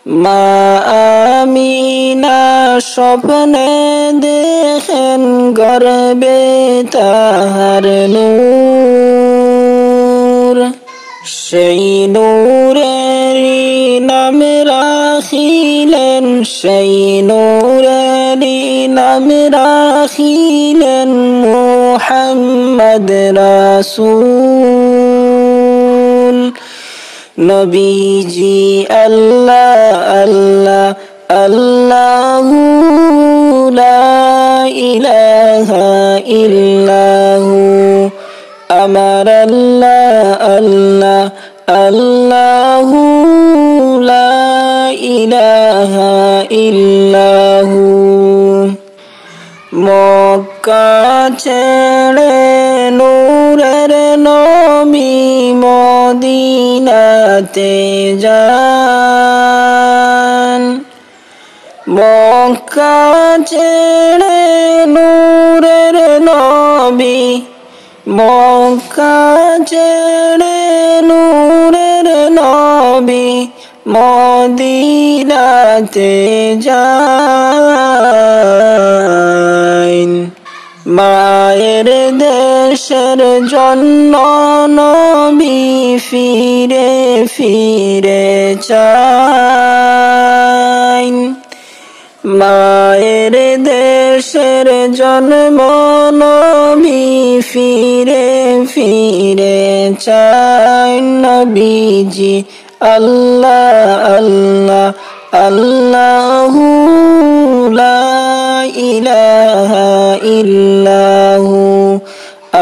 মা আমিনা স্বপ্নে দেখেন গর্বে তাহার নূর, সেই নূরেরই নাম রাখিলেন, সেই নূরেরই নাম রাখিলেন মুহাম্মদ রাসূল। নবীজি আল্লাহ আল্লাহ আল্লাহু লা ইলাহা ইল্লাহু, আমার আল্লাহ আল্লাহ আল্লাহু লা ইলাহা ইল্লাহু। মক্কা ছেড়ে নূরের নবী মদিনাতে যান, মক্কা ছেড়ে নূরের নবী, মক্কা ছেড়ে নূরের নবী মদিনাতে যান। মায়ের দেশের জন্য নবী ফিরে ফিরে চান, মায়ের দেশের জন্ম নবী ফিরে ফিরে চান। নবীজি আল্লাহ আল্লাহ আল্লাহু লা ইলাহা ইল্লাহু,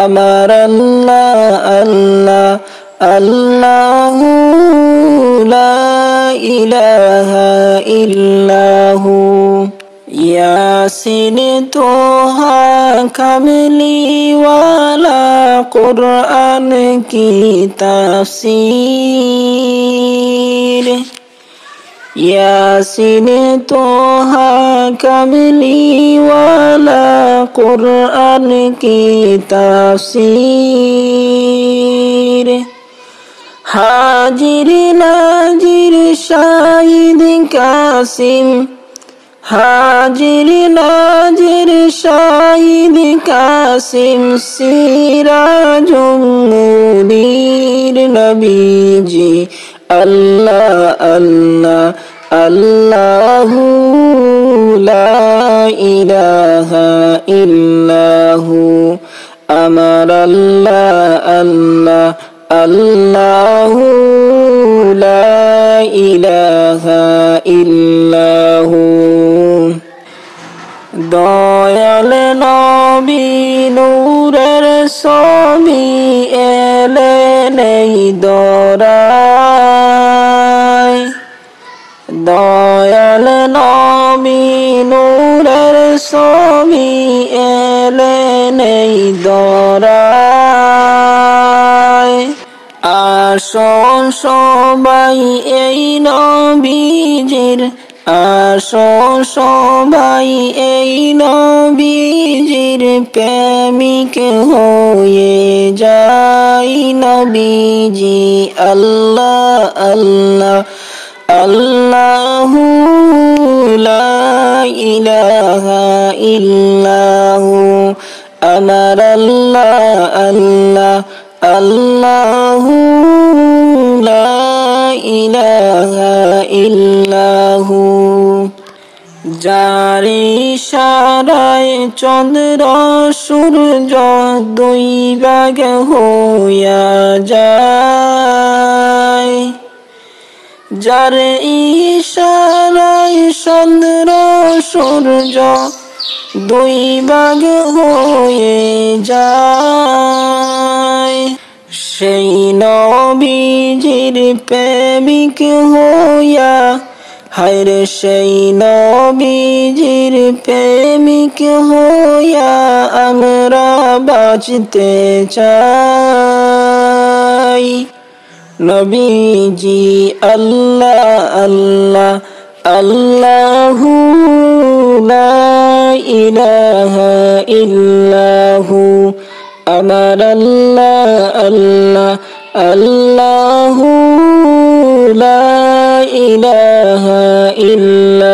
আমার আল্লাহ আল্লাহ আল্লাহু লা ইলাহা ইল্লাহু। ইয়াসিন তোহা কামলিওয়ালা কুরআন কি তাফসীর, ইয়াসিন তোহা কামলিওয়ালা কুরআন কি তাফসীর। হাজির নাজির শাহিদ কাসিম, হাজির নাজির শাহিদ কাসিম সিরাজুল মুনীর। নবীজি আল্লাহ আল্লাহ আল্লাহু লা ইলাহা ইল্লাহু, আমার আল্লাহ আল্লাহ আল্লাহু লা ইলাহা ইল্লাহু। দয়াল নবী নূরের ছবি এলেন এই দরায়, দয়াল নবী নূরের ছবি এলেন এই দরায়। আসুন সবাই এই নবীজির, আসুন সবাই এই নবীজির প্রেমিক হয়ে যাই। নবীজি আল্লাহ আল্লাহ আল্লাহু লা ইলাহা ইল্লাহু, আমার আল্লাহ আল্লাহ আল্লাহু লা ইলাহা ইল্লাহু। যার ইশারায় চন্দ্র সূর্য দুই ভাগ হইয়া যায়, যার ইশারায় চন্দ্র সূর্য দুই ভাগ হয়ে যায়, সেই নবীজির প্রেমিক হইয়া, হায়রে সেই নবীজির প্রেমিক হইয়া আমরা বাঁচতে চাই। নবীজি আল্লাহ আল্লাহ আল্লাহু লা ইলাহা ইল্লাহু, আমার আল্লাহ আল্লাহ আল্লাহু লা إله إلا